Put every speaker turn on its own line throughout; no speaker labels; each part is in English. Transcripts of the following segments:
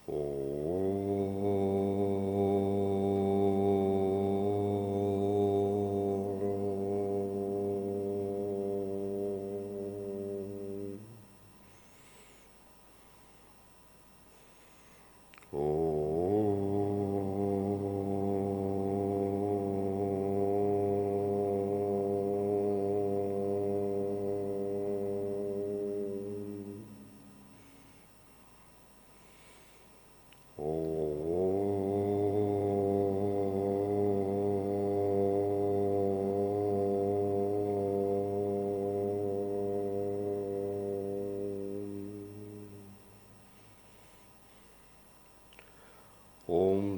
Om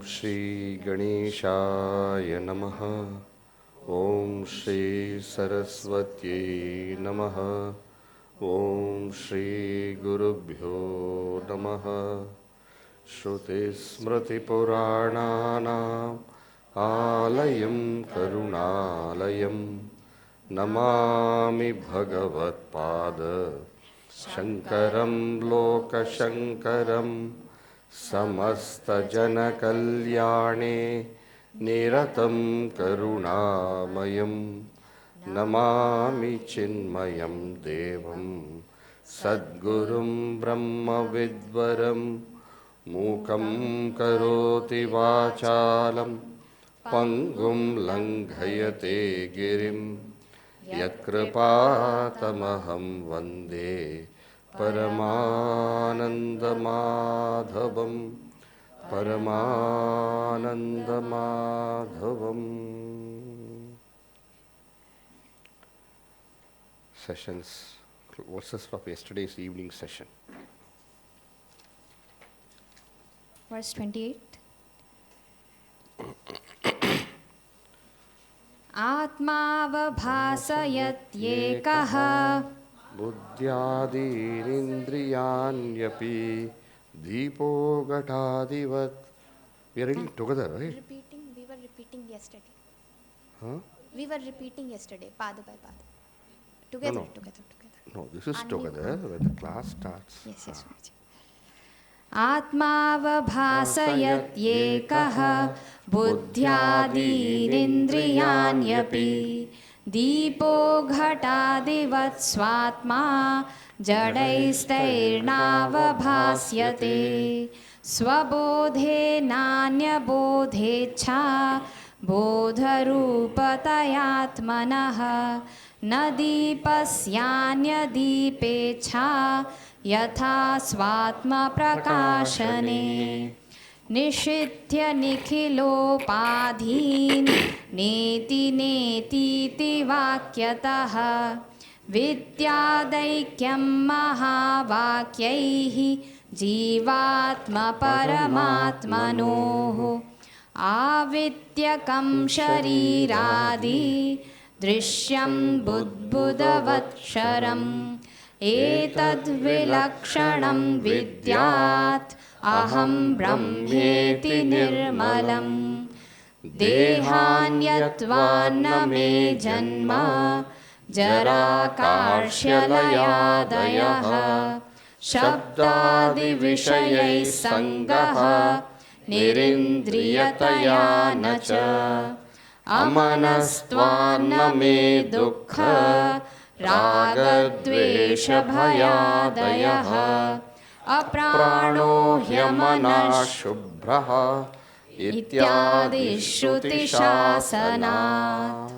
Shri Ganeshaya Namaha. Om Shri Saraswati Namaha. Om Shri Gurubhyo Namaha. Shruti Smriti Purananam Alayam Karunalayam Namami Bhagavat Pada Shankaram Loka Shankaram Samasta Jana Kalyane Niratam Karunamayam Namami Chinmayam Devam Sadgurum Brahma Vidvaram Mukam Karoti Vachalam Pangum Langhayate Girim Yatkripatamaham Vande Paramanandamadhavam Paramanandamadhavam. Sessions. What's this of yesterday's evening session?
Verse 28. Atmavabhasayat-yekah
Buddhyadinindriyanyapi Deepo Gatadivat. We are reading together, right?
We were repeating yesterday.
Huh?
We were repeating yesterday, pada by pada. Together.
No, this is together when the class starts.
Yes, Swamiji. Atmavabhasayat-yekah buddhyadinindriyanyapi Deepo ghatadivat swatma jadaistain-avabhasyate swabodhe nanyabodhecha bodharupatayatmanah nadipasyanyadeepecha yatha swatma prakashane Nishithya nikhilopadhin neti netiti vakyatah vidyadaikyam mahavakyaihi jivatma paramatmanoh avidyakam shariradi drishyam budbudavatsharam etad vilakshanam vidyat Aham brahmeti nirmalam dehanyatvanna me janma jara karshalayadayah shabdadi vishayai sangah nirindriyataya nacha amanastvanna me dukkha ragadvesha bhayadayah aprano hyamana shubhraha ityadi shruti shasanat.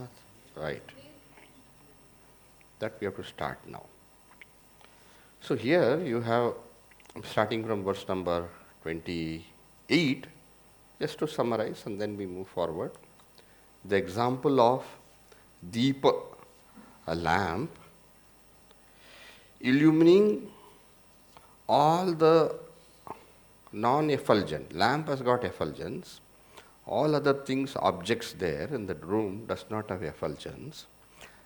Right. That we have to start now. So here you have, starting from verse number 28, just to summarize and then we move forward. The example of deepa, a lamp, illumining all the non-effulgent. Lamp has got effulgence. All other things, objects there in the room does not have effulgence.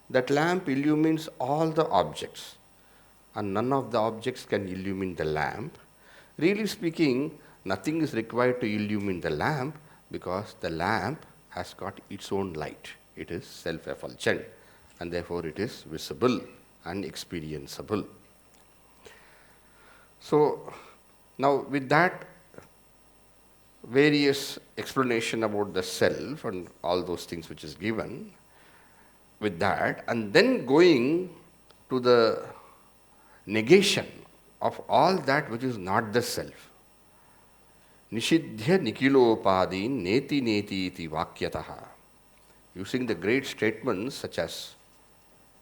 That lamp illumines all the objects and none of the objects can illumine the lamp. Really speaking, nothing is required to illumine the lamp because the lamp has got its own light. It is self-effulgent and therefore it is visible and experienceable. So, now with that various explanation about the self and all those things which is given with that, and then going to the negation of all that which is not the self. Nishidhya nikilopadin neti neti iti vakyataha. Using the great statements such as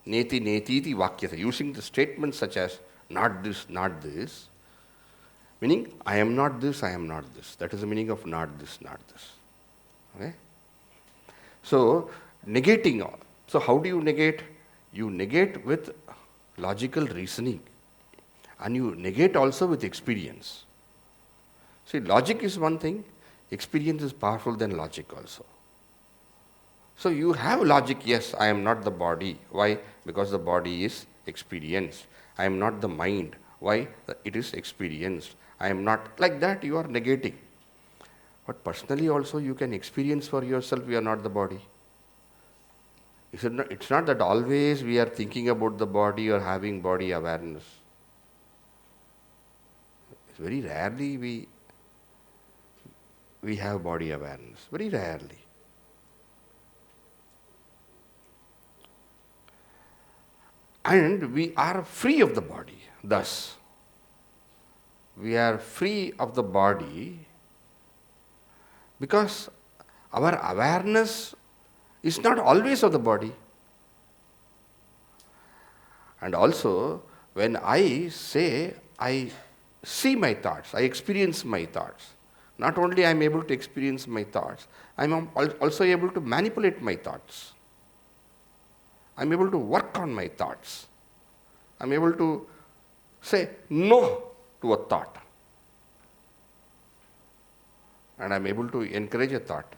neti neti iti vakyataha, using the statements such as not this, meaning I am not this, I am not this. That is the meaning of not this, not this. Okay? So, negating all. So, how do you negate? You negate with logical reasoning, and you negate also with experience. See, logic is one thing, experience is powerful than logic also. So you have logic, yes, I am not the body. Why? Because the body is experienced. I am not the mind. Why? It is experienced. I am not, like that you are negating. But personally also you can experience for yourself you are not the body. It's not that always we are thinking about the body or having body awareness. It's very rarely we have body awareness. Very rarely. And we are free of the body. Thus, we are free of the body because our awareness is not always of the body. And also, when I say I see my thoughts, I experience my thoughts, not only I am able to experience my thoughts, I am also able to manipulate my thoughts. I am able to work on my thoughts. I am able to say no to a thought. And I am able to encourage a thought.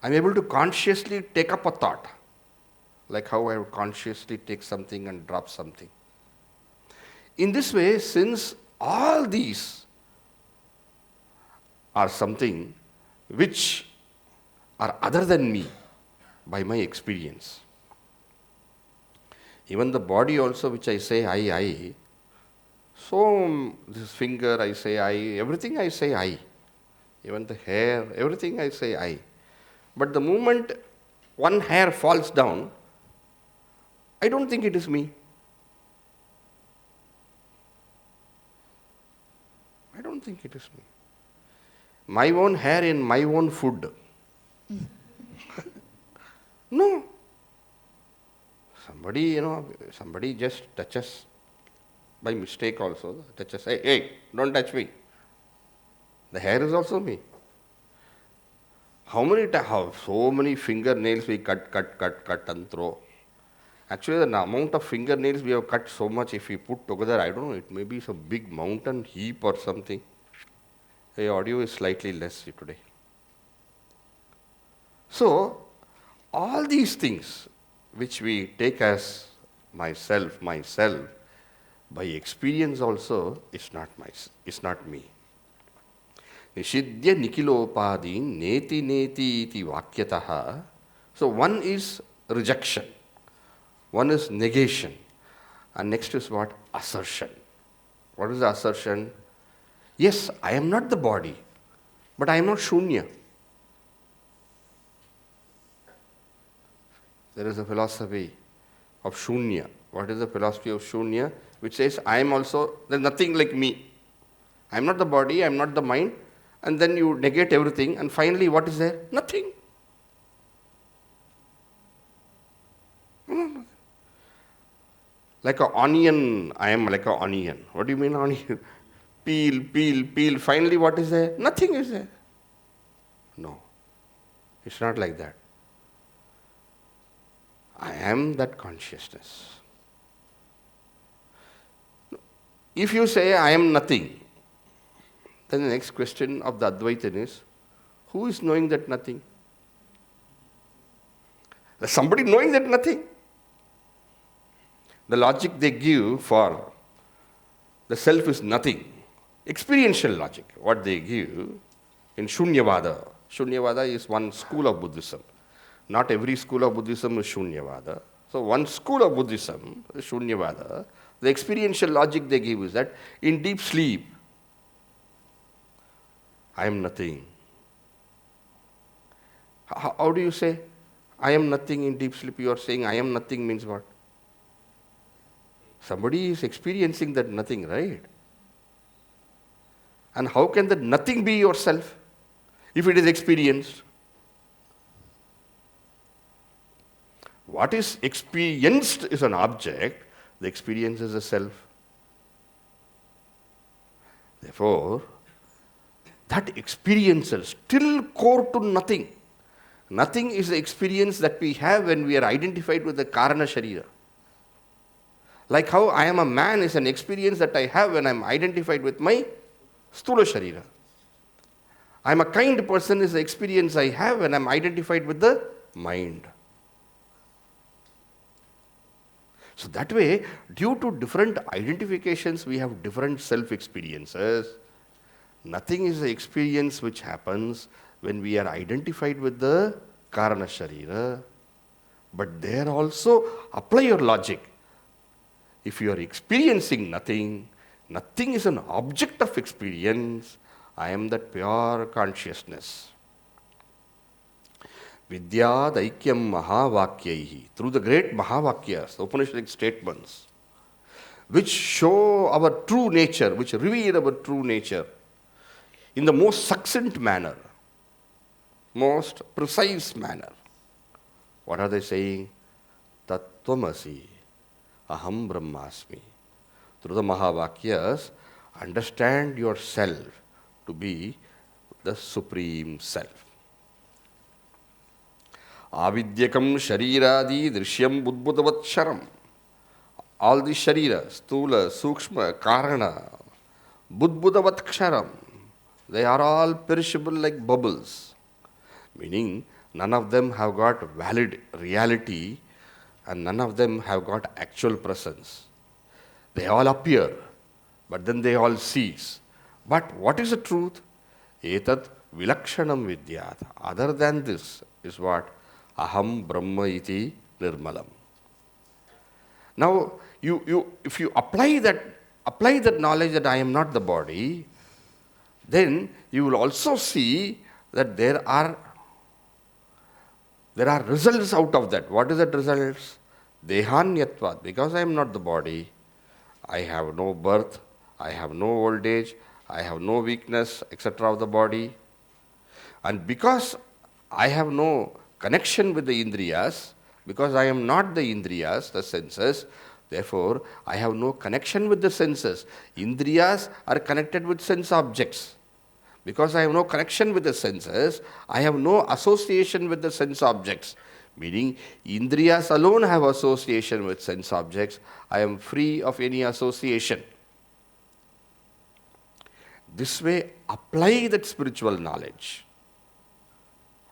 I am able to consciously take up a thought, like how I would consciously take something and drop something. In this way, since all these are something which are other than me by my experience, even the body also which I say I, so this finger I say I, everything I say I, even the hair, everything I say I. But the moment one hair falls down, I don't think it is me. I don't think it is me. My own hair in my own food. No. Somebody just touches by mistake also, touches, hey, don't touch me. The hair is also me. How so many fingernails we cut and throw. Actually, the amount of fingernails we have cut so much, if we put together, I don't know, it may be some big mountain heap or something. The audio is slightly less today. So, all these things which we take as myself, by experience also, it's not me. Nishidhya nikilopadin neti neti iti vakyataha. So one is rejection, one is negation, and next is what? Assertion. What is the assertion? Yes, I am not the body, but I am not shunya. There is a philosophy of shunya. What is the philosophy of shunya? Which says, I am also, there is nothing like me. I am not the body, I am not the mind, and then you negate everything, and finally what is there? Nothing. Like an onion, I am like an onion. What do you mean onion? Peel. Finally what is there? Nothing is there. No, it's not like that. I am that consciousness. If you say I am nothing, then the next question of the Advaitin is, who is knowing that nothing? There's somebody knowing that nothing. The logic they give for the self is nothing. Experiential logic, what they give in Shunyavada. Shunyavada is one school of Buddhism. Not every school of Buddhism is Shunyavada. So one school of Buddhism is Shunyavada. The experiential logic they give is that in deep sleep, I am nothing. How do you say, I am nothing in deep sleep? You are saying I am nothing means what? Somebody is experiencing that nothing, right? And how can that nothing be yourself if it is experienced? What is experienced is an object, the experience is a self. Therefore, that experience is still core to nothing. Nothing is the experience that we have when we are identified with the karana sharira. Like how I am a man is an experience that I have when I am identified with my sthula sharira. I am a kind person is the experience I have when I am identified with the mind. So that way, due to different identifications, we have different self-experiences. Nothing is the experience which happens when we are identified with the karana sharira. But there also, apply your logic. If you are experiencing nothing, nothing is an object of experience. I am that pure consciousness. Vidyad-aikyam mahavakyaihi. Through the great mahavakyas, the Upanishadic statements, which show our true nature, which reveal our true nature in the most succinct manner, most precise manner. What are they saying? Tattvamasi, Aham Brahmasmi. Through the Mahavakyas, understand yourself to be the Supreme Self. Avidyakam shariradi drishyam budbhudavat sharam. All the sharira, stula, sukshma, karana, budbhudavat ksharam, they are all perishable like bubbles. Meaning, none of them have got valid reality and none of them have got actual presence. They all appear, but then they all cease. But what is the truth? Etat vilakshanam vidyat. Other than this is what? Aham Brahma iti nirmalam. Now, if you apply that knowledge that I am not the body, then you will also see that there are results out of that. What is that results? Dehanyatvat. Because I am not the body, I have no birth, I have no old age, I have no weakness, etc. of the body. And because I have no connection with the indriyas, because I am not the indriyas, the senses, therefore I have no connection with the senses. Indriyas are connected with sense objects. Because I have no connection with the senses, I have no association with the sense objects. Meaning, indriyas alone have association with sense objects. I am free of any association. This way, apply that spiritual knowledge.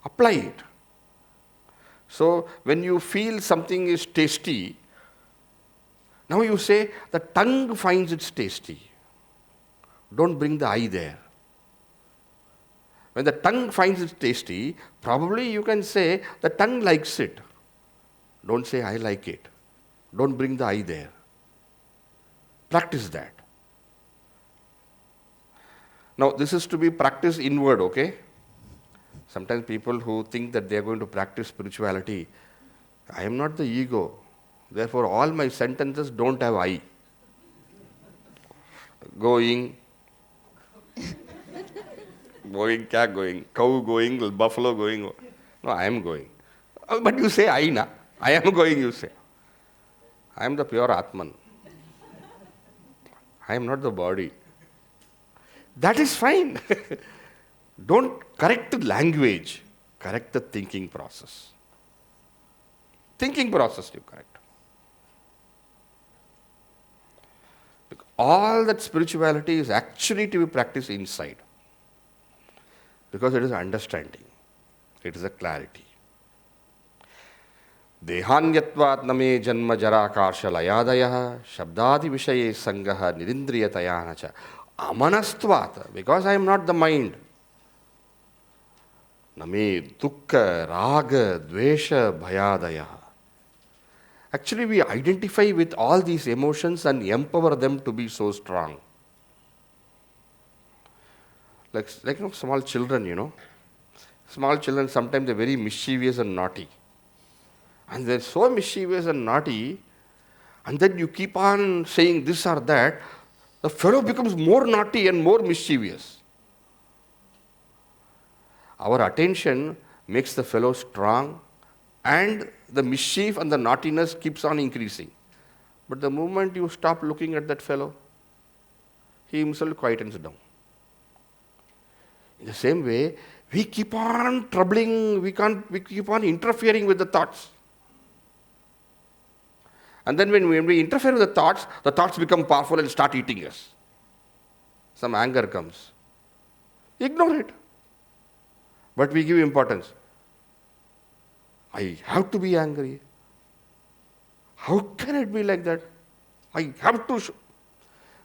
Apply it. So, when you feel something is tasty, now you say, the tongue finds it tasty. Don't bring the I there. When the tongue finds it tasty, probably you can say, the tongue likes it. Don't say, I like it. Don't bring the I there. Practice that. Now, this is to be practiced inward, okay? Sometimes people who think that they are going to practice spirituality, I am not the ego. Therefore, all my sentences don't have I. Going, kya going, cow going, buffalo going. No, I am going. But you say I, na? I am going, you say. I am the pure Atman. I am not the body. That is fine. Don't correct the language, correct the thinking process. Thinking process you correct. All that spirituality is actually to be practiced inside. Because it is understanding. It is a clarity. Dehanyatvat name janma jara karsha layadaya shabdadi vishaye sangaha nirindriyatayanacha amanastvat. Because I am not the mind. Name dukkha, raga, dvesha, bhayadaya. Actually, we identify with all these emotions and empower them to be so strong. Like small children. Small children, sometimes they're very mischievous and naughty. And they're so mischievous and naughty, and then you keep on saying this or that, the fellow becomes more naughty and more mischievous. Our attention makes the fellow strong, and the mischief and the naughtiness keeps on increasing. But the moment you stop looking at that fellow, he himself quietens down. In the same way, we keep on troubling, we keep on interfering with the thoughts. And then when we interfere with the thoughts become powerful and start eating us. Some anger comes. Ignore it. But we give importance. I have to be angry. How can it be like that? I have to.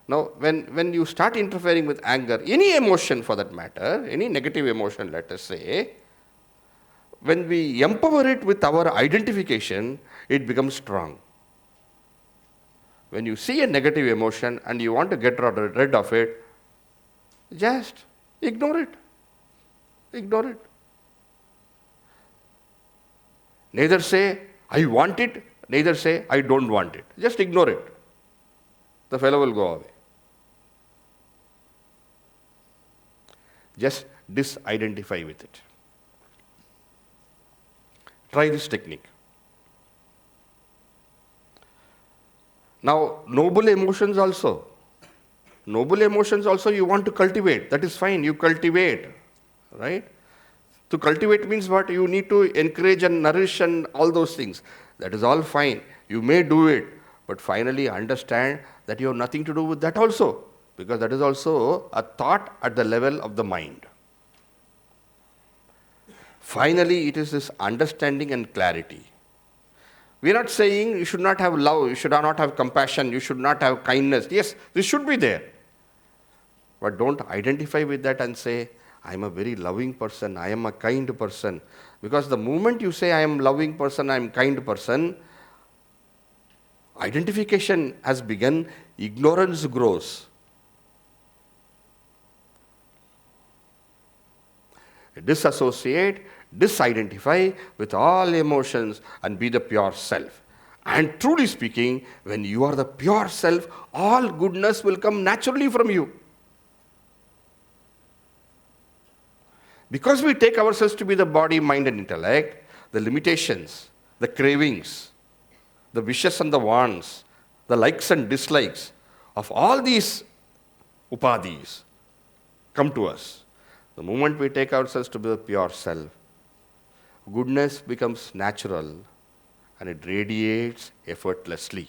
Now, when you start interfering with anger, any emotion for that matter, any negative emotion, let us say, when we empower it with our identification, it becomes strong. When you see a negative emotion and you want to get rid of it, just ignore it. Ignore it. Neither say, I want it, neither say, I don't want it. Just ignore it. The fellow will go away. Just disidentify with it. Try this technique. Now, noble emotions also you want to cultivate. That is fine, you cultivate, right? To cultivate means what? You need to encourage and nourish and all those things. That is all fine. You may do it, but finally understand that you have nothing to do with that also, because that is also a thought at the level of the mind. Finally, it is this understanding and clarity. We are not saying you should not have love, you should not have compassion, you should not have kindness. Yes, this should be there. But don't identify with that and say, I am a very loving person, I am a kind person. Because the moment you say I am loving person, I am kind person, identification has begun, ignorance grows. Disassociate, disidentify with all emotions and be the pure self. And truly speaking, when you are the pure self, all goodness will come naturally from you. Because we take ourselves to be the body, mind and intellect, the limitations, the cravings, the wishes and the wants, the likes and dislikes of all these upadhis come to us. The moment we take ourselves to be the pure self, goodness becomes natural and it radiates effortlessly.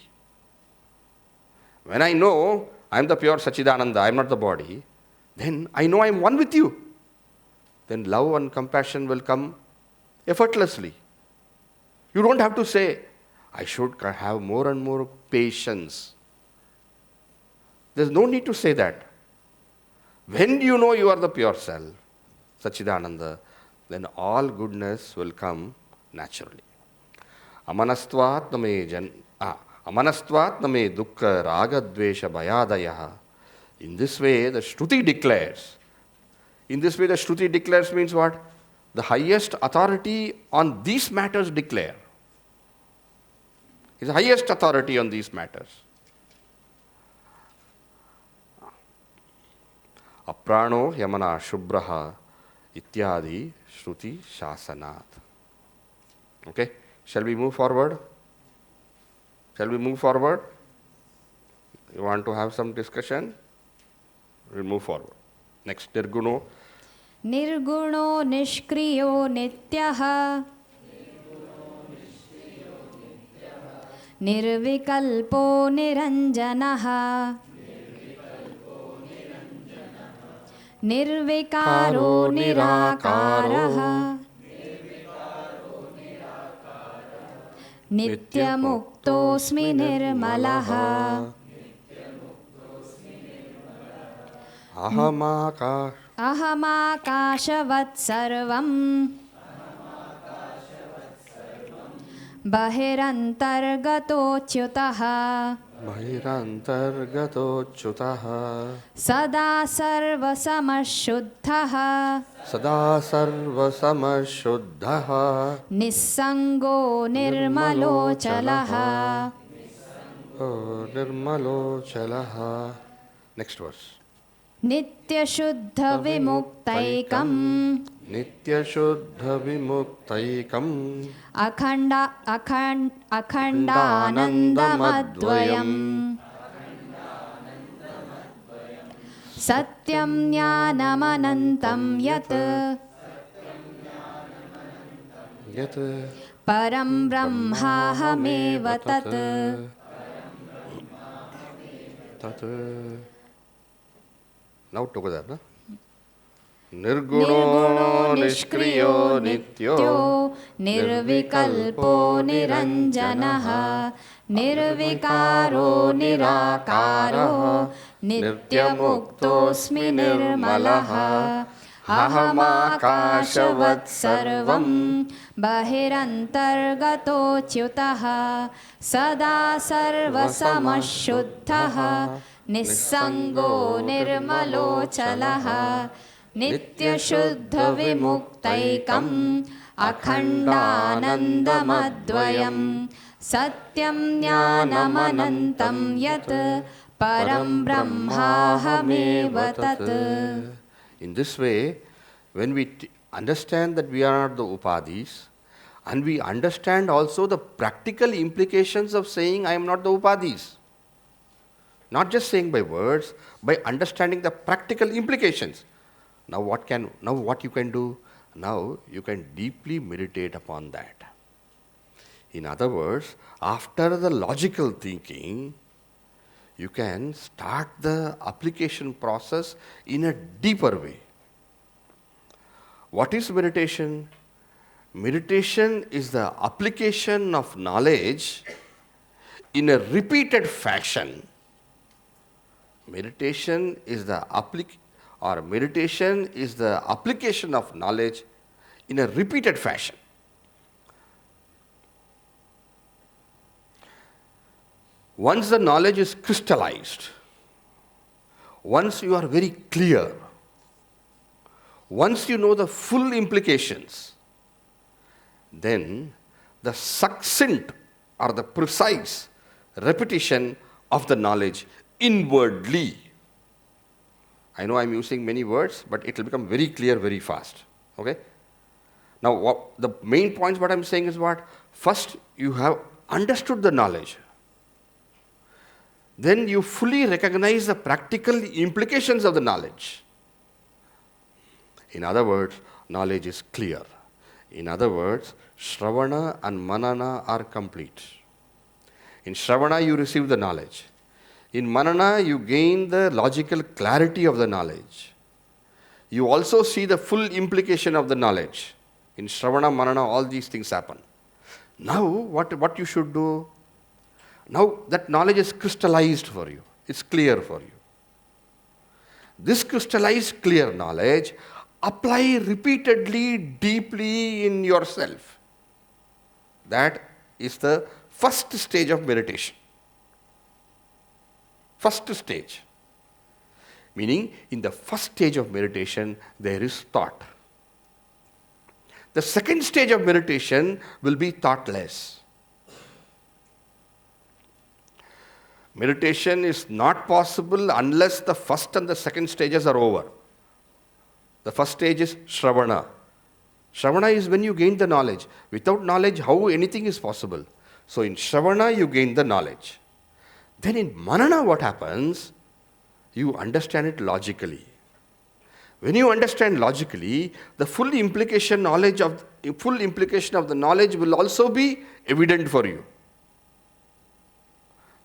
When I know I am the pure Sachidananda, I am not the body, then I know I am one with you. Then love and compassion will come effortlessly. You don't have to say, I should have more and more patience. There's no need to say that. When you know you are the pure self, Sachidananda, then all goodness will come naturally. Amanastvat name dukkha raga dvesha bhayadayaha. In this way, the Shruti declares. In this way, the Shruti declares means what? The highest authority on these matters declare. Is the highest authority on these matters. Aprano yamana shubbraha ityadi shruti shasanat. Okay, shall we move forward? Shall we move forward? You want to have some discussion? We'll move forward. Next, Nirguno.
Nirguno nishkriyo nityah. Nirvikalpo niranjanah. Nirvikaro niraakarah. Nitya-muktosmi nirmalah.
Aham
aakaasha-vat sarvam. bahir antar-gatah achyutah.
bahir achyutah.
sadaa sarva-samah shuddhah.
Sadaa sarva-samah shuddhah.
nissango nirmalo chalah.
Oh, nirmalo chalah. Next verse.
nitya-shuddha vimuktaikam.
nitya-shuddha vimuktaikam.
akhanda-aanandam advayam. satyam jnanamanantam yat.
Yat
param brahmahameva tat.
tat. Now together, na? Nirguno nishkriyo nityo
nirvikalpo niranjanah nirvikaro niraakaaro nitya-muktosmi nirmalah aham aakaasha-vat sarvam bahih antar-gatah achyutah sadaa sarva-samah shuddhah nissango nirmalo chalah nitya-shuddha vimuktaikam akhanda-aanandam advayam satyam jnanamanantam yat param brahmahameva tat.
In this way, when we understand that we are not the upadhis, and we understand also the practical implications of saying I am not the upadhis, not just saying by words, by understanding the practical implications. Now what you can do? Now you can deeply meditate upon that. In other words, after the logical thinking, you can start the application process in a deeper way. What is meditation? Meditation is the application of knowledge in a repeated fashion. Meditation is the application of knowledge in a repeated fashion. Once the knowledge is crystallized, once you are very clear, once you know the full implications, then the succinct or the precise repetition of the knowledge inwardly. I know I'm using many words, but it will become very clear very fast. Okay? Now, the main points what I'm saying is what? First, you have understood the knowledge. Then you fully recognize the practical implications of the knowledge. In other words, knowledge is clear. In other words, Shravana and Manana are complete. In Shravana, you receive the knowledge. In Manana, you gain the logical clarity of the knowledge. You also see the full implication of the knowledge. In Shravana, Manana, all these things happen. Now, what you should do? Now that knowledge is crystallized for you. It's clear for you. This crystallized, clear knowledge, apply repeatedly, deeply in yourself. That is the first stage of meditation. First stage. Meaning, in the first stage of meditation, there is thought. The second stage of meditation will be thoughtless. Meditation is not possible unless the first and the second stages are over. The first stage is Shravana. Shravana is when you gain the knowledge. Without knowledge, how anything is possible? So in Shravana, you gain the knowledge. Then in Manana, what happens? You understand it logically. When you understand logically, the full implication of the knowledge will also be evident for you.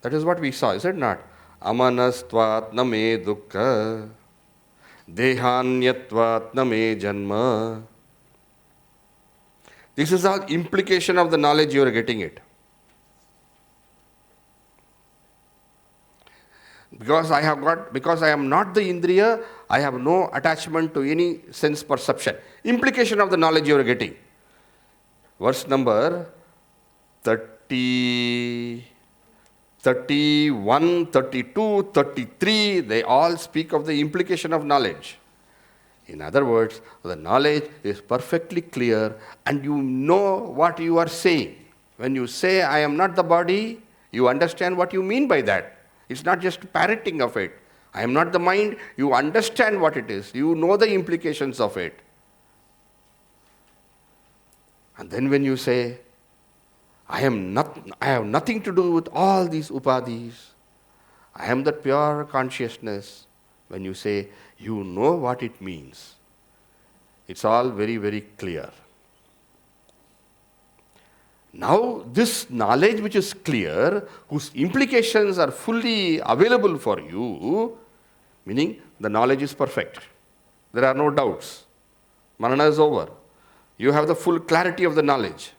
That is what we saw, is it not? Amanastvat name dukkha, dehanyatvat name janma. This is all implication of the knowledge you are getting it. Because I am not the indriya, I have no attachment to any sense perception. Implication of the knowledge you are getting. Verse number 33. 31, 32, 33, they all speak of the implication of knowledge. In other words, the knowledge is perfectly clear and you know what you are saying. When you say, I am not the body, you understand what you mean by that. It's not just parroting of it. I am not the mind, you understand what it is. You know the implications of it. And then when you say, I have nothing to do with all these upadhis. I am that pure consciousness. When you say, you know what it means. It's all very, very clear. Now, this knowledge which is clear, whose implications are fully available for you, meaning the knowledge is perfect. There are no doubts. Manana is over. You have the full clarity of the knowledge.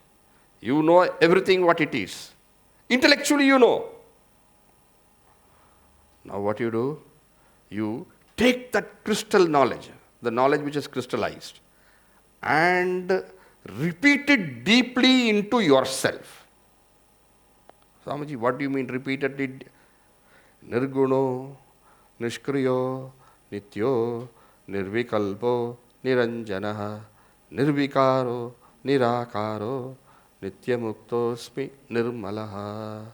You know everything what it is. Intellectually you know. Now what you do? You take that crystal knowledge, the knowledge which is crystallized, and repeat it deeply into yourself. Swamiji, what do you mean repeated it? Nirgunah, nishkriyah, nityah, nirvikalpah, niranjanah, nirvikaarah, niraakaarah, nitya-muktah, asmi, nirmalah.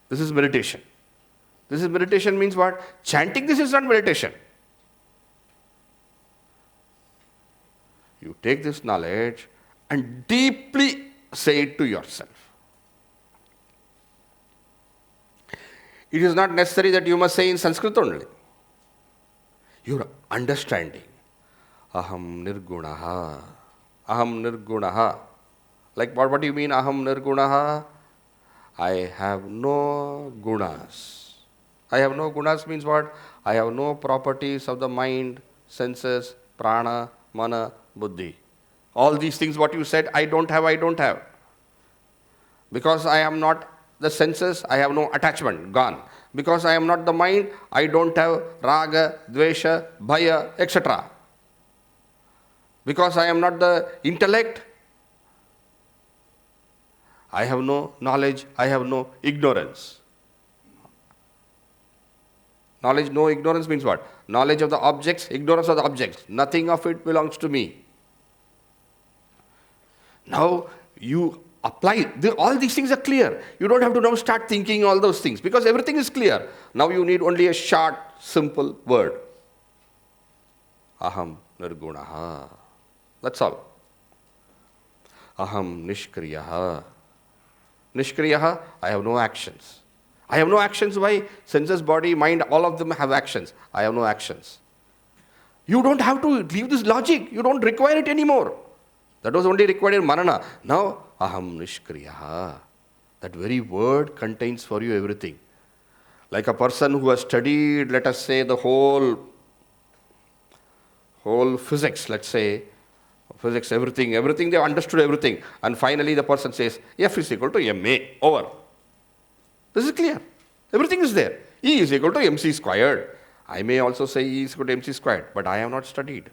This is meditation. This is meditation means what? Chanting this is not meditation. You take this knowledge and deeply say it to yourself. It is not necessary that you must say in Sanskrit only. Your understanding. Aham Nirgunah. Aham Nirgunah. Like what do you mean Aham Nirgunah? I have no gunas. I have no gunas means what? I have no properties of the mind, senses, prana, mana, buddhi. All these things what you said, I don't have. Because I am not the senses, I have no attachment, gone. Because I am not the mind, I don't have raga, dvesha, bhaya, etc. Because I am not the intellect, I have no knowledge, I have no ignorance. Knowledge, no ignorance means what? Knowledge of the objects, ignorance of the objects. Nothing of it belongs to me. Now you apply, all these things are clear. You don't have to now start thinking all those things because everything is clear. Now you need only a short, simple word. Aham Nirgunah. That's all. Aham Nishkriyah. Nishkriyah, I have no actions. I have no actions. Why? Senses, body, mind, all of them have actions. I have no actions. You don't have to leave this logic. You don't require it anymore. That was only required in Manana. Now, Aham Nishkriyah. That very word contains for you everything. Like a person who has studied, let us say, the whole physics, let's say, physics, everything, they understood everything. And finally the person says, F is equal to MA, over. This is clear. Everything is there. E is equal to MC squared. I may also say E is equal to MC squared, but I have not studied.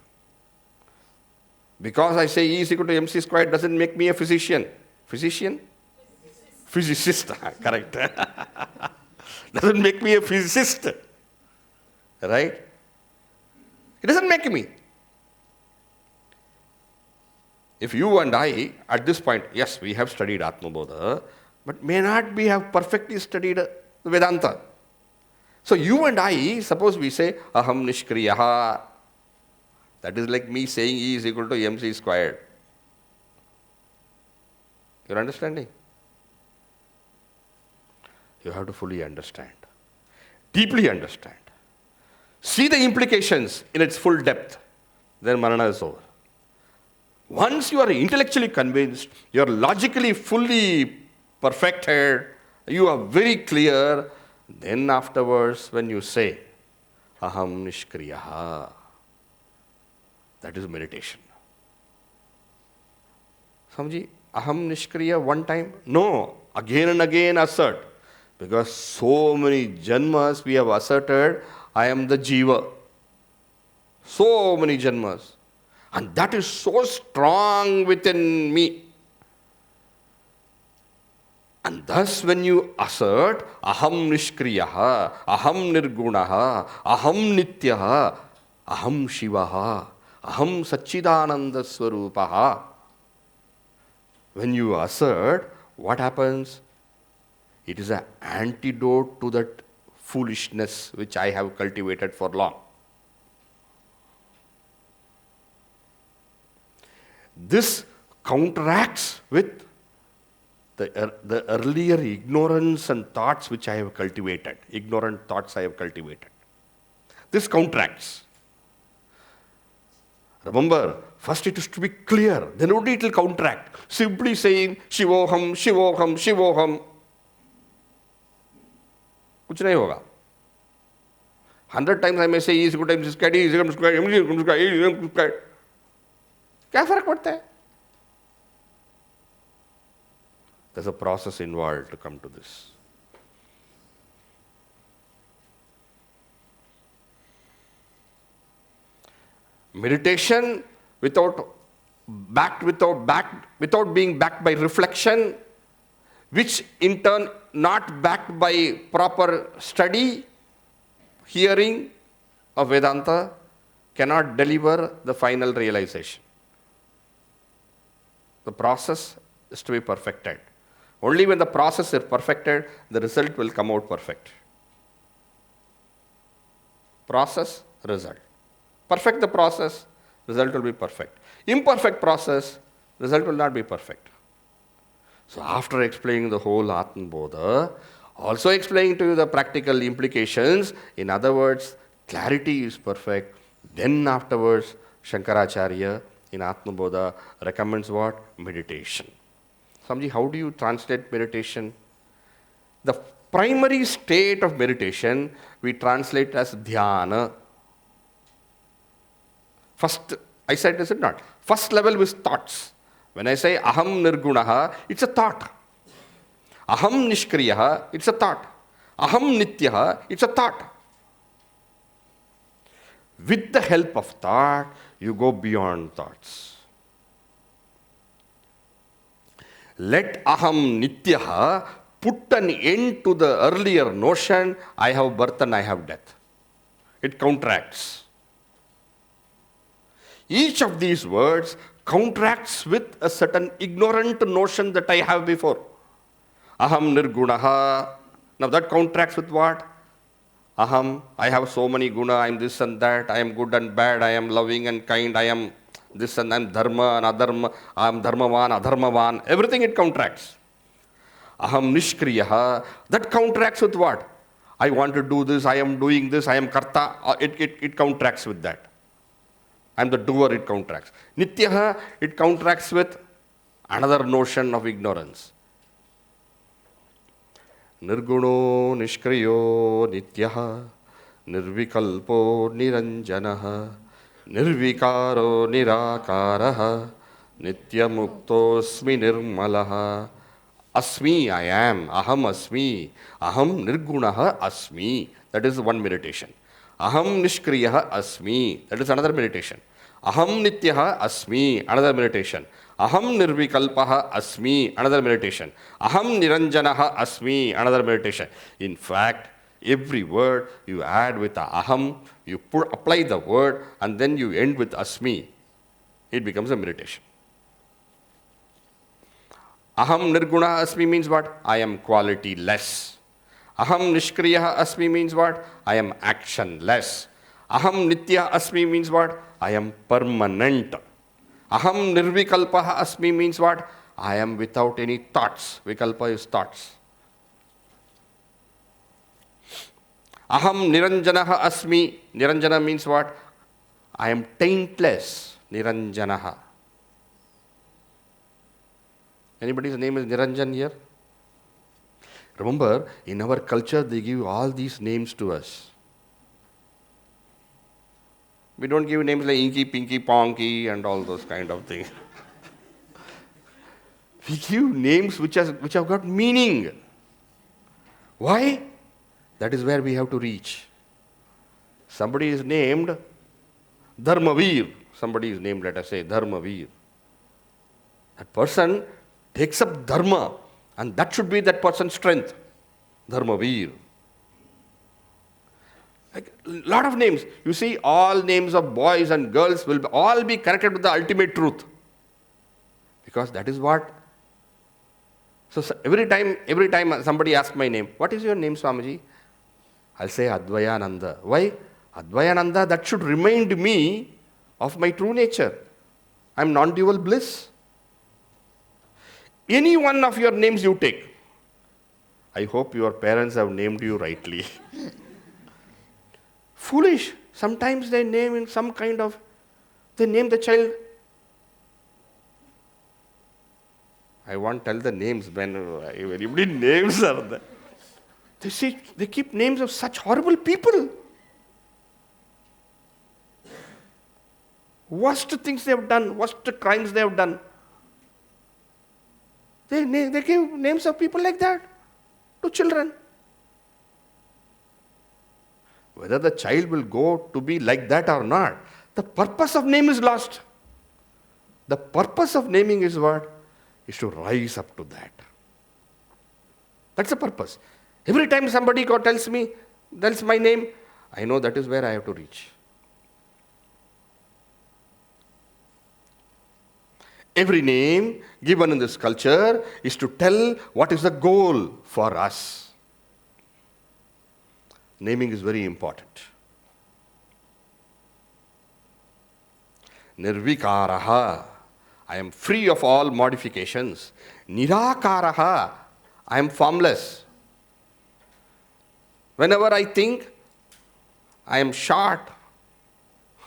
Because I say E is equal to MC squared doesn't make me a physician. Physician? Physicist, correct. Doesn't make me a physicist. Right? It doesn't make me. If you and I, at this point, yes, we have studied Atmabodha, but may not be have perfectly studied Vedanta. So you and I, suppose we say, Aham Nishkriyah. That is like me saying E is equal to MC squared. You're understanding? You have to fully understand. Deeply understand. See the implications in its full depth. Then Manana is over. Once you are intellectually convinced, you are logically fully perfected, you are very clear, then afterwards when you say, Aham Nishkriyah, that is meditation. Samji, Aham Nishkriyah one time? No, again and again assert. Because so many janmas we have asserted, I am the jiva. So many janmas. And that is so strong within me. And thus when you assert aham nishkriyah, aham nirgunah, aham nityah, aham shivah, aham satchidananda swarupah, when you assert, what happens? It is an antidote to that foolishness which I have cultivated for long. This counteracts with the earlier ignorance and thoughts which I have cultivated, ignorant thoughts I have cultivated. This counteracts. Remember, first it is to be clear, then only it will counteract. Simply saying, Shivoham, Shivoham, Shivoham, कुछ नहीं होगा. 100 times I may say, he is good, he is scared, he is scared, he is scared, he is scared. क्या फर्क पड़ता है? There's a process involved to come to this. Meditation without being backed by reflection, which in turn not backed by proper study, hearing of Vedanta, cannot deliver the final realization. The process is to be perfected. Only when the process is perfected, the result will come out perfect. Process, result. Perfect the process, result will be perfect. Imperfect process, result will not be perfect. So after explaining the whole Atmabodha, also explaining to you the practical implications, in other words, clarity is perfect. Then afterwards, Shankaracharya in Atmabodha recommends what? Meditation. Swamiji, how do you translate meditation? The primary state of meditation we translate as dhyana. First, I said, is it not? First level with thoughts. When I say aham nirgunah, it's a thought. Aham nishkriyah, it's a thought. Aham nityah, it's a thought. With the help of thought, you go beyond thoughts. Let aham nityah put an end to the earlier notion, I have birth and I have death. It counteracts. Each of these words counteracts with a certain ignorant notion that I have before. Aham nirgunah. Now that counteracts with what? Aham, I have so many guna, I am this and that, I am good and bad, I am loving and kind, I am this and I am dharma and adharma, I am dharmavan, adharmavan. Everything it counteracts. Aham nishkriyah. That counteracts with what? I want to do this, I am doing this, I am karta. It counteracts with that. I am the doer, it counteracts. Nityah, it counteracts with another notion of ignorance. Nirguno nishkriyo nityah, nirvikalpo niranjanah, nirvikaro niraakaarah, nitya-muktah asmi nirmalah. Asmi, I am. Aham asmi. Aham nirgunah asmi. That is one meditation. Aham nishkriyah asmi. That is another meditation. Aham nityah asmi. Another meditation. Aham nirvikalpah asmi. Another meditation. Aham niranjanah asmi. Another meditation. In fact, every word you add with a aham, you apply the word and then you end with asmi. It becomes a meditation. Aham nirgunah asmi means what? I am quality less. Aham nishkriyah asmi means what? I am actionless. Aham nityah asmi means what? I am permanent. Aham nirvikalpah asmi means what? I am without any thoughts. Vikalpa is thoughts. Aham niranjanah asmi. Niranjanah means what? I am taintless. Niranjanah. Anybody's name is Niranjan here? Remember, in our culture, they give all these names to us. We don't give names like Inky, Pinky, Ponky and all those kind of things. We give names which have got meaning. Why? That is where we have to reach. Somebody is named Dharmavir. Somebody is named, let us say, Dharmavir. That person takes up dharma And that should be that person's strength. Dharmavir. Like lot of names. You see, all names of boys and girls will all be connected with the ultimate truth. Because that is what. So every time somebody asks my name, what is your name, Swamiji? I'll say Advayananda. Why? Advayananda, that should remind me of my true nature. I'm non-dual bliss. Any one of your names you take. I hope your parents have named you rightly. Foolish. Sometimes they name in some kind of, they name the child. I won't tell the names when everybody names are there. They keep names of such horrible people. Worst things they have done, worst crimes they have done. They give names of people like that to children. Whether the child will go to be like that or not, the purpose of name is lost. The purpose of naming is what? Is to rise up to that. That's the purpose. Every time somebody tells my name, I know that is where I have to reach. Every name given in this culture is to tell what is the goal for us. Naming is very important. Nirvikaarah, I am free of all modifications. Niraakaarah, I am formless. Whenever I think I am short,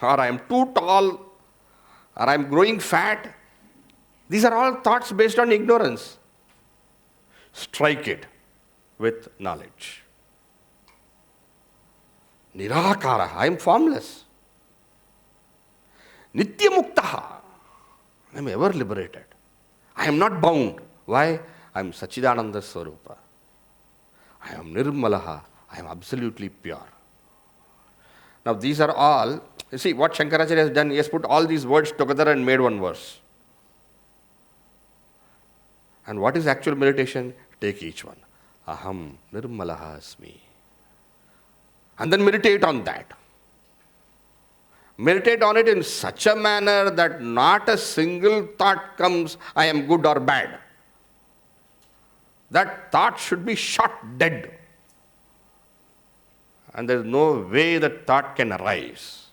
or I am too tall, or I am growing fat, these are all thoughts based on ignorance. Strike it with knowledge. Niraakaarah, I am formless. Nitya-muktah, I am ever liberated. I am not bound. Why? I am Sachidananda Swarupa. I am nirmalah. I am absolutely pure. Now these are all, you see what Shankaracharya has done, he has put all these words together and made one verse. And what is actual meditation? Take each one. Aham, nirmalah asmi. And then meditate on that. Meditate on it in such a manner that not a single thought comes, I am good or bad. That thought should be shot dead. And there is no way that thought can arise.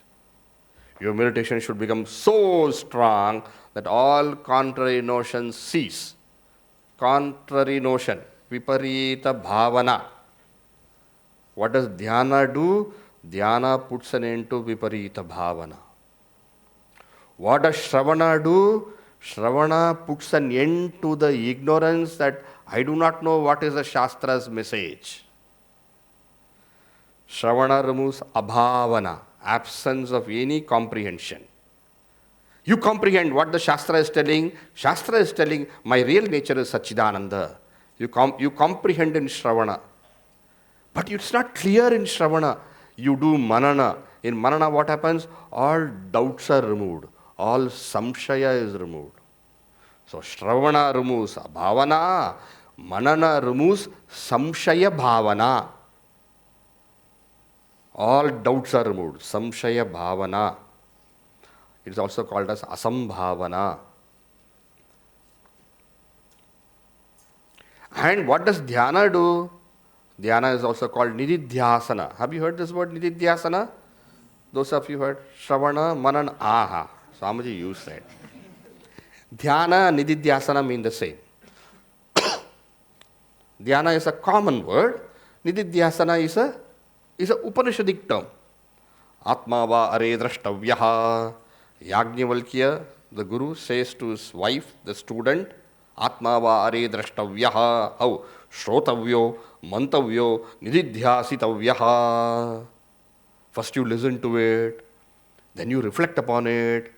Your meditation should become so strong that all contrary notions cease. Contrary notion, viparita bhavana. What does dhyana do? Dhyana puts an end to viparita bhavana. What does shravana do? Shravana puts an end to the ignorance that I do not know what is the Shastra's message. Shravana removes abhavana, absence of any comprehension. You comprehend what the Shastra is telling. Shastra is telling, my real nature is Sachidananda. You comprehend in Shravana. But it's not clear in Shravana. You do manana. In manana what happens? All doubts are removed. All samshaya is removed. So Shravana removes abhavana. Manana removes samshaya bhavana. All doubts are removed. Samshaya bhavana. It is also called as asambhavana. And what does dhyana do? Dhyana is also called nididhyasana. Have you heard this word nididhyasana? Those of you heard Shravana, Manan, Aha. Swamiji, you said. Dhyana, nididhyasana mean the same. Dhyana is a common word. Nididhyasana is a Upanishadic term. Atmabodha drashtavyaha. Yajnavalkya, the guru, says to his wife, the student, Atmabodha drashtavyaha. How? Shrotavyo, mantavyo, nididhyasitavyaha. First you listen to it, then you reflect upon it,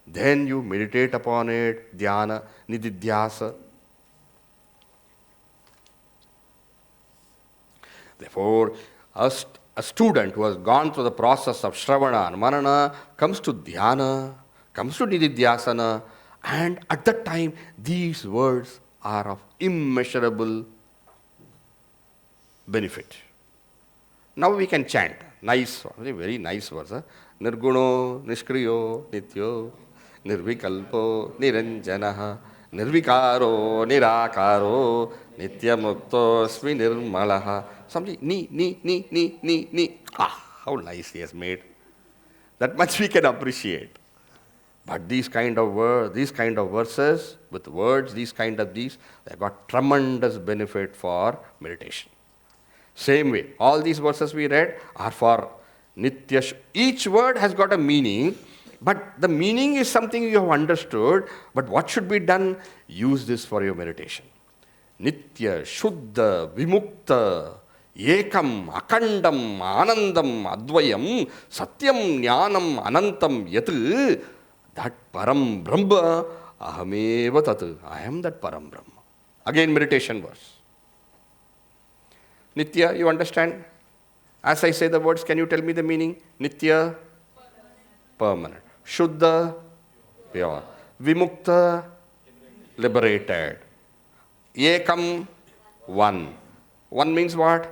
then you meditate upon it, dhyana, nididhyasa. Therefore, a student who has gone through the process of Shravana and Manana comes to Dhyana, comes to Nididhyasana, and at that time these words are of immeasurable benefit. Now we can chant. Nice, very nice verse. Huh? Nirguno, nishkriyo, nityo, nirvikalpah, niranjanah, nirvikaro, niraakaaro, nitya-muktah, asmi nirmalah. Something, ni. Ah, how nice he has made. That much we can appreciate. But these kind of verses, with words, these, they have got tremendous benefit for meditation. Same way, all these verses we read are for nityah. Each word has got a meaning, but the meaning is something you have understood. But what should be done? Use this for your meditation. Nityah, shuddhah, vimukta, ekam, akhanda-aanandam, advayam, satyam, jnanam, anantam, yat. That param brahma, ahameva tat. I am that param brahma. Again, meditation verse. Nitya, you understand? As I say the words, can you tell me the meaning? Nitya, permanent. Shuddha, pure. Vimukta, liberated. Ekam, one. One means what?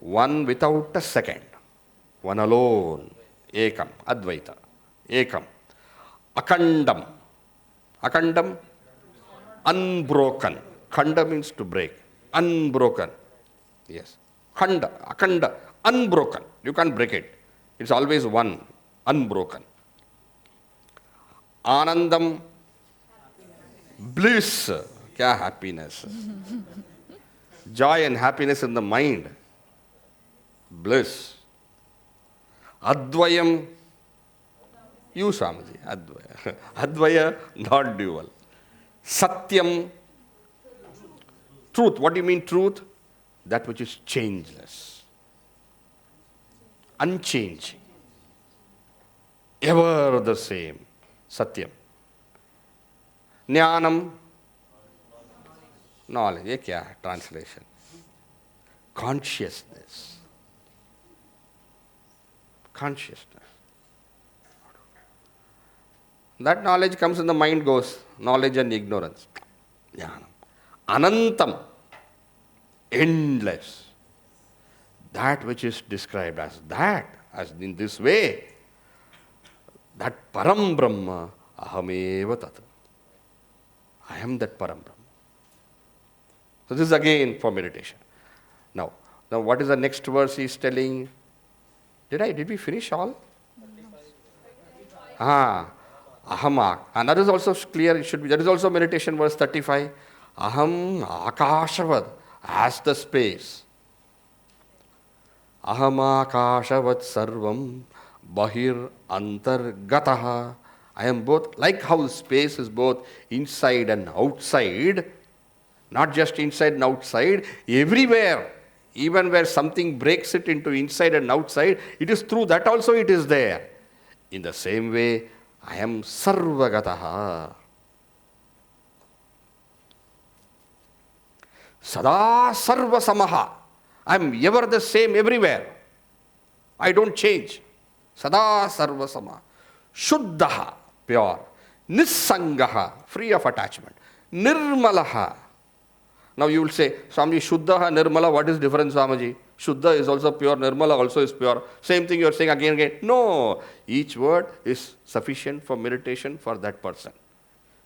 One without a second. One alone. Ekam, Advaita. Ekam. Akhandam. Akhandam, unbroken. Khanda means to break. Unbroken. Yes. Khanda, akhanda, unbroken. You can't break it. It's always one, unbroken. Aanandam, bliss. Kya happiness. Joy and happiness in the mind. Bliss. Advayam, you Swamiji, Advaya. Advaya, not dual. Satyam, truth. What do you mean truth? That which is changeless, unchanging, ever the same. Satyam. Jnanam, knowledge. Ye kya hai? Translation. Consciousness. Consciousness. That knowledge comes in the mind, goes. Knowledge and ignorance. Jnanam. Anantam. Endless. That which is described as that, as in this way, that param brahma, ahameva tat. I am that param brahma. So this is again for meditation. Now what is the next verse he is telling? Did we finish all? Aham. And that is also clear, that is also meditation verse 35. Aham aakaasha-vat. As the space. Aham aakaasha-vat sarvam, bahih antar-gatah. I am both, like how space is both inside and outside, not just inside and outside, everywhere. Even where something breaks it into inside and outside, it is through that also it is there. In the same way, I am sarva-gatah. Sadaa sarva-samah. I am ever the same everywhere. I don't change. Sadaa sarva-samah. Shuddhah, pure. Nissangah, free of attachment. Nirmalah. Now you will say, Swami, shuddhah and nirmalah, what is difference, Swamiji? Shuddhah is also pure, nirmalah also is pure. Same thing you are saying again and again. No, each word is sufficient for meditation for that person.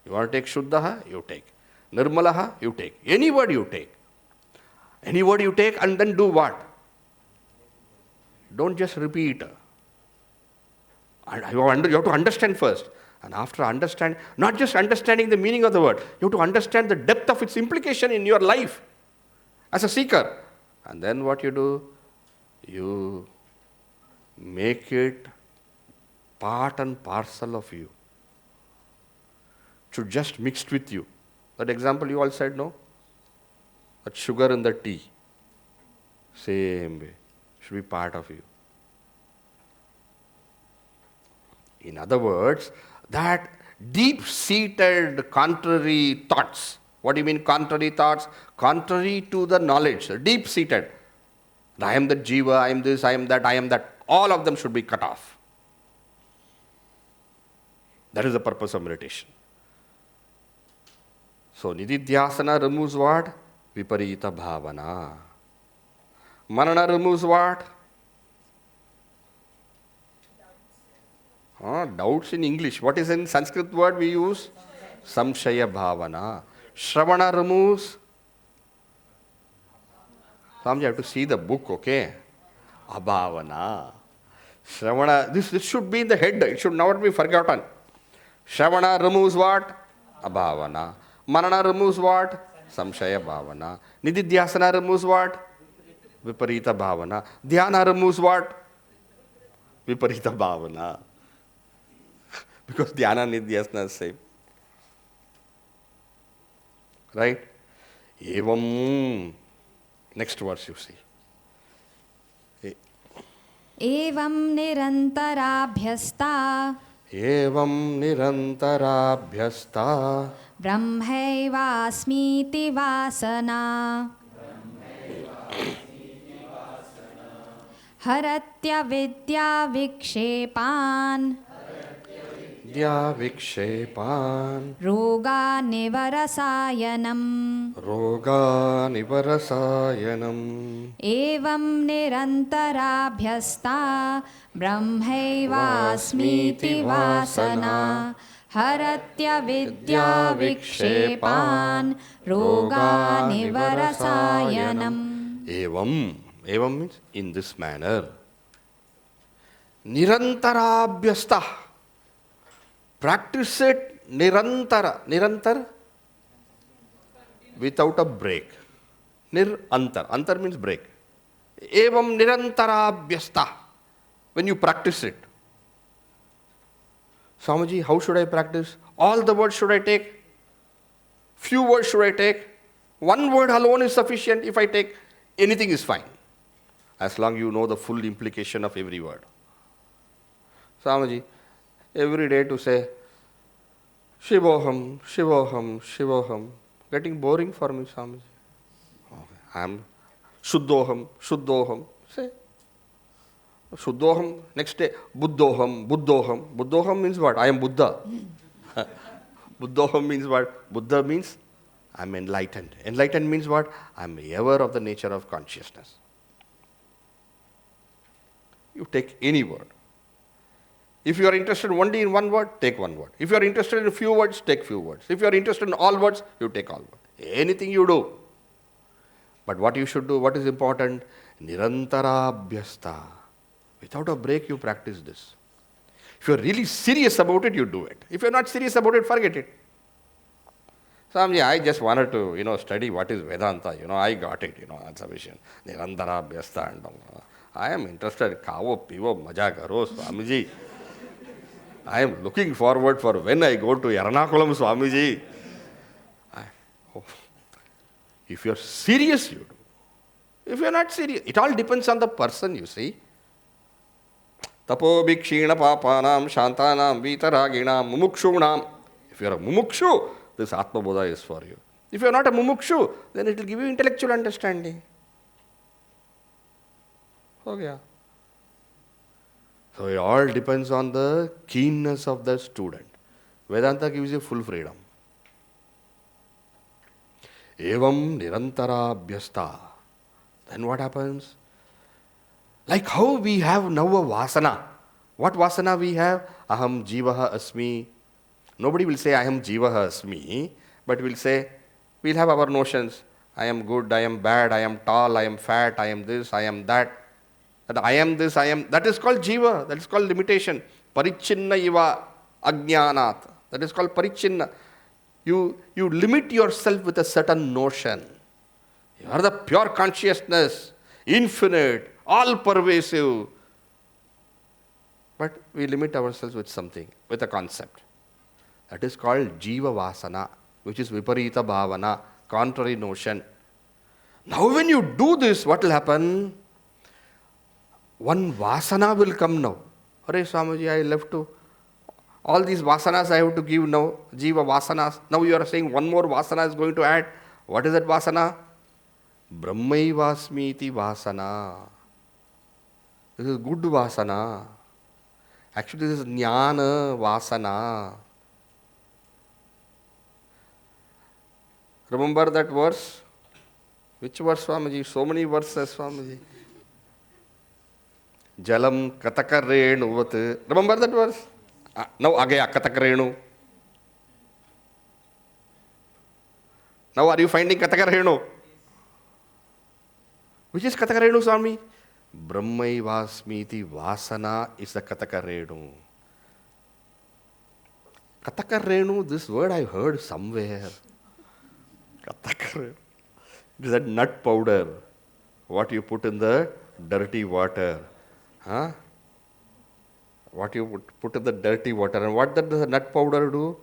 You want to take shuddhah, you take. Nirmalah, you take. Any word you take. Any word you take and then do what? Don't just repeat. You have to understand first. And after understand, not just understanding the meaning of the word, you have to understand the depth of its implication in your life as a seeker. And then what you do? You make it part and parcel of you. It should just mixed with you. That example you all said, no? That sugar in the tea. Same way. Should be part of you. In other words, that deep-seated contrary thoughts. What do you mean contrary thoughts? Contrary to the knowledge, deep-seated. I am the jiva, I am this, I am that, I am that. All of them should be cut off. That is the purpose of meditation. So nididhyasana removes what? Viparita bhavana. Manana removes what? Doubts in English. What is in Sanskrit word we use? Samshaya bhavana. Shravana removes. Swami, you have to see the book, okay? Abhavana. Shravana, this should be in the head. It should not be forgotten. Shravana removes what? Abhavana. Manana removes what? Samshaya bhavana. Nididhyasana removes what? Viparita bhavana. Dhyana removes what? Viparita bhavana. Because dhyana and nidhyasana is same. Right? Evam. Next verse you see.
Evam nirantara-abhyastaa
Evam nirantara-abhyastaa
brahmaivasmiti vasana haratya-vidyaa-vikshepaan
avidyaa-vikshepaan
roga-nivarasayanam
roga-nivarasayanam
evam nirantara-abhyastaa brahmaivasmiti vasana haratya-vidyaa-vikshepaan roga-nivarasayanam.
Evam. Evam means in this manner. Nirantara-abhyastaa. Practice it nirantara. Nirantar? Without a break. Nirantar. Antar means break. Evam nirantara-abhyastaa. When you practice it. Swamiji, how should I practice? All the words should I take? Few words should I take? One word alone is sufficient. If I take anything is fine. As long as you know the full implication of every word. Swamiji, every day to say, Shivoham, Shivoham, Shivoham. Getting boring for me, Swamiji. Okay. I am Shuddhoham, Shuddhoham. Say. Shuddhoham. Next day, Buddhoham, Buddhoham. Buddhoham means what? I am Buddha. Buddhoham means what? Buddha means I am enlightened. Enlightened means what? I am aware of the nature of consciousness. You take any word. If you are interested only in one word, take one word. If you are interested in a few words, take few words. If you are interested in all words, you take all words. Anything you do. But what you should do, what is important? Nirantara-abhyastaa. Without a break, you practice this. If you are really serious about it, you do it. If you are not serious about it, forget it. Swami, I just wanted to, study what is Vedanta. I got it, that's sufficient. Nirantara-abhyastaa and all. I am interested. Kavo, pivo, maja karo, Swamiji. I am looking forward for when I go to Ernakulam, Swamiji. If you are serious, you do. If you are not serious, it all depends on the person, you see. Tapo bhikshina papanam shantanam vitaraginam mumukshunam. If you are a mumukshu, this Atmabodha is for you. If you are not a mumukshu, then it will give you intellectual understanding. Okay. So it all depends on the keenness of the student. Vedanta gives you full freedom. Evam nirantara-abhyastaa. Then what happens? Like how we have now a vasana. What vasana we have? Aham jivaha asmi. Nobody will say I am jivaha asmi, but we'll have our notions. I am good, I am bad, I am tall, I am fat, I am this, I am that. That I am this, I am, that is called jiva, that is called limitation. Parichinna iva ajnanat. That is called parichinna. You limit yourself with a certain notion. You are the pure consciousness, infinite, all-pervasive. But we limit ourselves with something, with a concept. That is called jiva vasana, which is viparita bhavana, contrary notion. Now when you do this, what will happen? One vasana will come now. Hare Swamiji, I left to. All these vasanas I have to give now, jiva vasanas. Now you are saying one more vasana is going to add. What is that vasana? Brahmaivasmiti vasana. This is good vasana. Actually, this is jnana vasana. Remember that verse? Which verse, Swamiji? So many verses, Swamiji. Jalam katakarenu. Remember that verse? Now agaya katakarenu. Now are you finding katakarenu? Which is katakarenu, Swami? Brahmaivasmiti vasana is the katakarenu. Katakarenu, this word I heard somewhere. Katakarenu. It is that nut powder. What you put in the dirty water. Huh? What you put in the dirty water. And what does the nut powder do?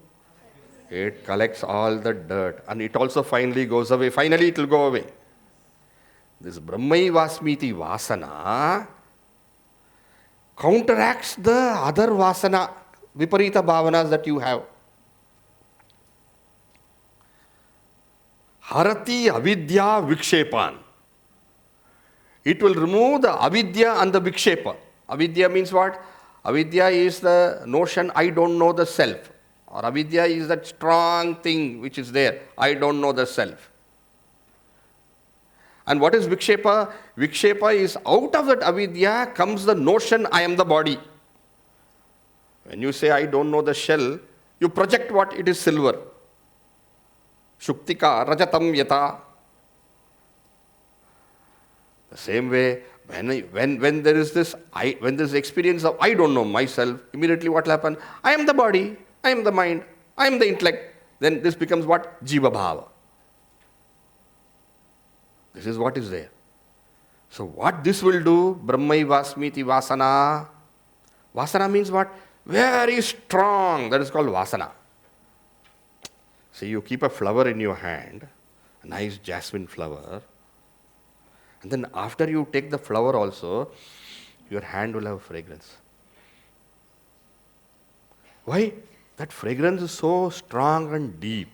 It collects all the dirt. And it also finally goes away. Finally it will go away. This Brahmaivasmiti vasana counteracts the other vasana, viparita bhavanas that you have. Harati avidyaa-vikshepaan. It will remove the avidya and the vikshepa. Avidya means what? Avidya is the notion I don't know the self. Or avidya is that strong thing which is there. I don't know the self. And what is vikshepa? Vikshepa is out of that avidya comes the notion I am the body. When you say I don't know the shell, you project what? It is silver. Shuktika rajatam yata. The same way, when there is this when there is experience of I don't know myself, immediately what will happen? I am the body, I am the mind, I am the intellect. Then this becomes what? Jiva bhava. This is what is there. So what this will do? Brahmaivasmiti vasana. Vasana means what? Very strong. That is called vasana. See, you keep a flower in your hand, a nice jasmine flower, and then after you take the flower also, your hand will have fragrance. Why? That fragrance is so strong and deep.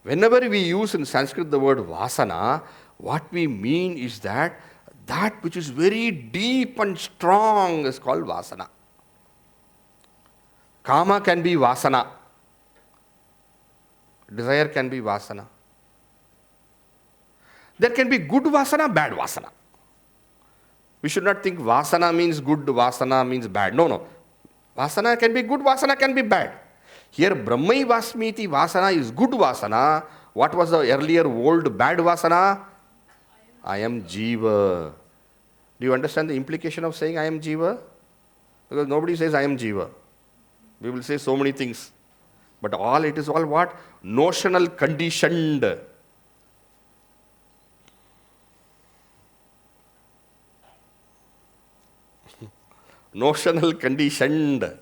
Whenever we use in Sanskrit the word vasana, what we mean is that which is very deep and strong is called vasana. Kama can be vasana. Desire can be vasana. There can be good vasana, bad vasana. We should not think vasana means good, vasana means bad. No. Vasana can be good, vasana can be bad. Here Brahmaivasmiti vasana is good vasana. What was the earlier old bad vasana? I am jiva. Do you understand the implication of saying I am jiva? Because nobody says I am jiva. We will say so many things. But it is all what? Notional conditioned. Notional conditioned.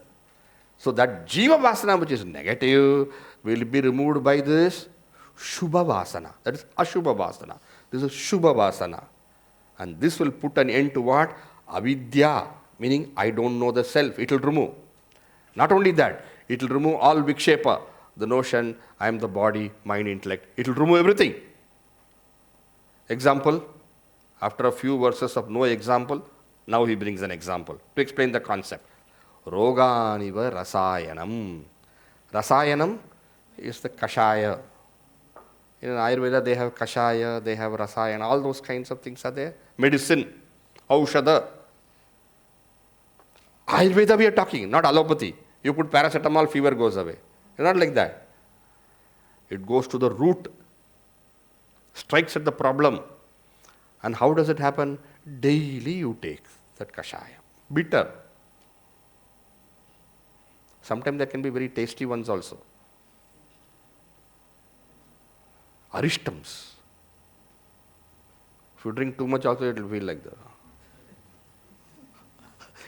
So that jiva vasana which is negative will be removed by this shubha vasana. That is ashubha vasana. This is shubha vasana. And this will put an end to what? Avidya, meaning I don't know the self. It will remove. Not only that, it will remove all vikshepa, the notion I am the body, mind, intellect. It will remove everything. Example, after a few verses of no example, now he brings an example to explain the concept. Roganiva rasayanam. Rasayanam is the kashaya. In Ayurveda they have kashaya, they have rasayana, all those kinds of things are there. Medicine, aushadha. Ayurveda we are talking, not allopathy. You put paracetamol, fever goes away. It's not like that. It goes to the root, strikes at the problem. And how does it happen? Daily you take that kashaya. Bitter. Sometimes there can be very tasty ones also. Arishtams. If you drink too much also, it will feel like that.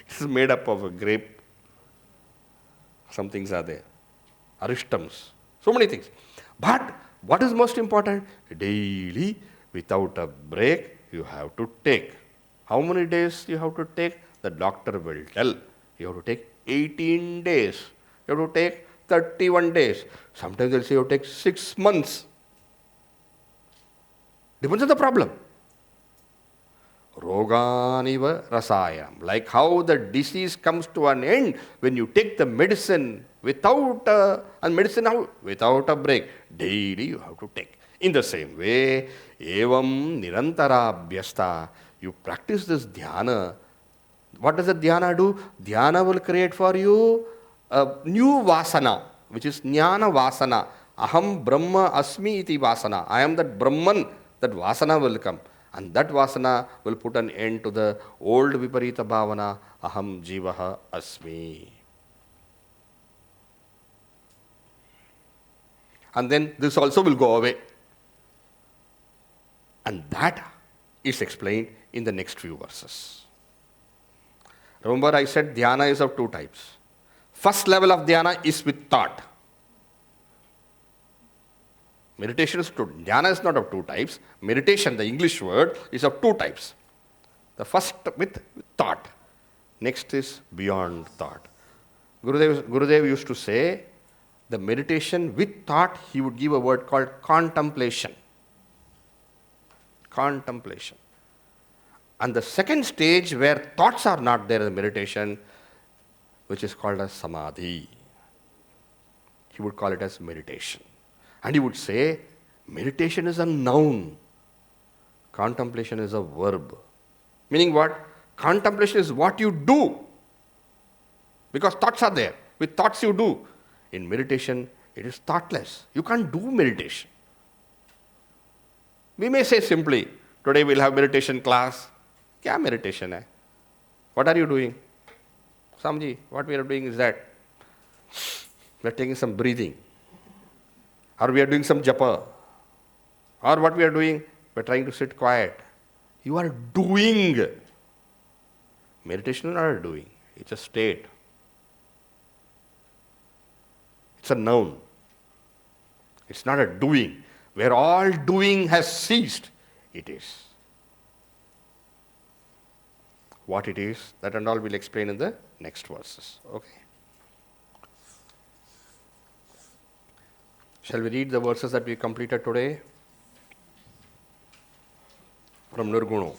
It is made up of a grape. Some things are there. Arishtams. So many things. But what is most important? Daily, without a break, you have to take. How many days you have to take? The doctor will tell. You have to take 18 days. You have to take 31 days. Sometimes they'll say you have to take 6 months. Depends on the problem. Roganiva rasayam. Like how the disease comes to an end when you take the medicine without a break. Daily you have to take. In the same way, evam nirantara-abhyastaa, you practice this dhyana. What does the dhyana do? Dhyana will create for you a new vasana, which is jnana vasana. Aham Brahma asmi iti vasana. I am that Brahman, that vasana will come. And that vasana will put an end to the old viparita bhavana, aham jivaha asmi. And then this also will go away. And that is explained in the next few verses. Remember, I said dhyana is of two types. First level of dhyana is with thought. Meditation is two. Dhyana is not of two types. Meditation, the English word, is of two types. The first with thought. Next is beyond thought. Gurudev used to say, the meditation with thought, he would give a word called contemplation. Contemplation. And the second stage where thoughts are not there in the meditation, which is called as samadhi. He would call it as meditation. And he would say, meditation is a noun. Contemplation is a verb. Meaning what? Contemplation is what you do. Because thoughts are there. With thoughts you do. In meditation, it is thoughtless. You can't do meditation. We may say simply, today we'll have meditation class. Kya meditation hai? What are you doing? Samji, what we are doing is that we are taking some breathing. Or we are doing some japa. Or what we are doing, we are trying to sit quiet. You are doing. Meditation is not a doing. It's a state. It's a noun. It's not a doing. Where all doing has ceased, it is. What it is, that and all we'll explain in the next verses. Okay. Shall we read the verses that we completed today? From Nirgunah.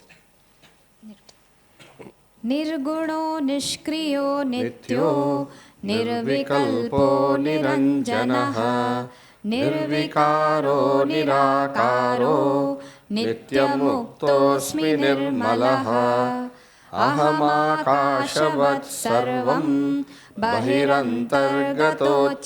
Nirguno nishkriyah nityo nirvikalpo niranjanah nirvikaro niraakaro nitya-muktah nirmalah Aham aakaasha-vat sarvam bahih antar-gatah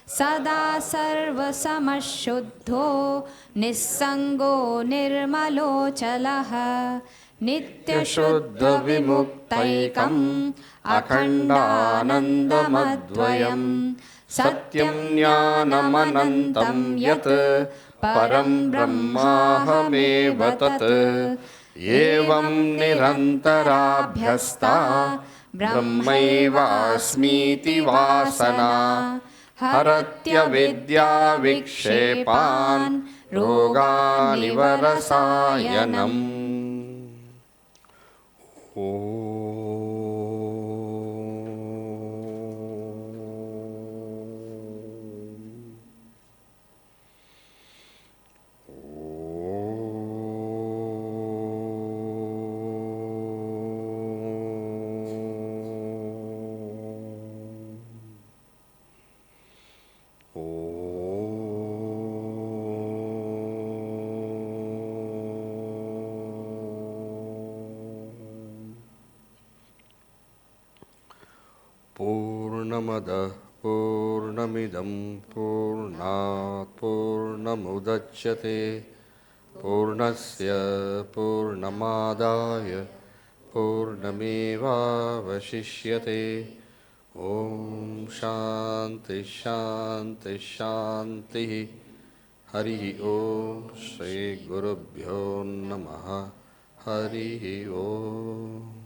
sadaa sarva-samah shuddho nissango nirmalo chalah nityah shuddha vimuktaikam akhanda-aanandam advayam satyam jnanamanantam yat param brahmaham tat evam nirantara-abhyastaa brahmaiva asmiti vasana haratya-avidyaa-vikshepaan roga-nivarasayanam. Purnamada Purnamidam Purnat Purnamudachyate Purnasya Purnamadaya Purnameva Vashishyate. Om Shanti Shanti Shanti. Hari Om Shri Gurubhyo Namaha. Hari Om.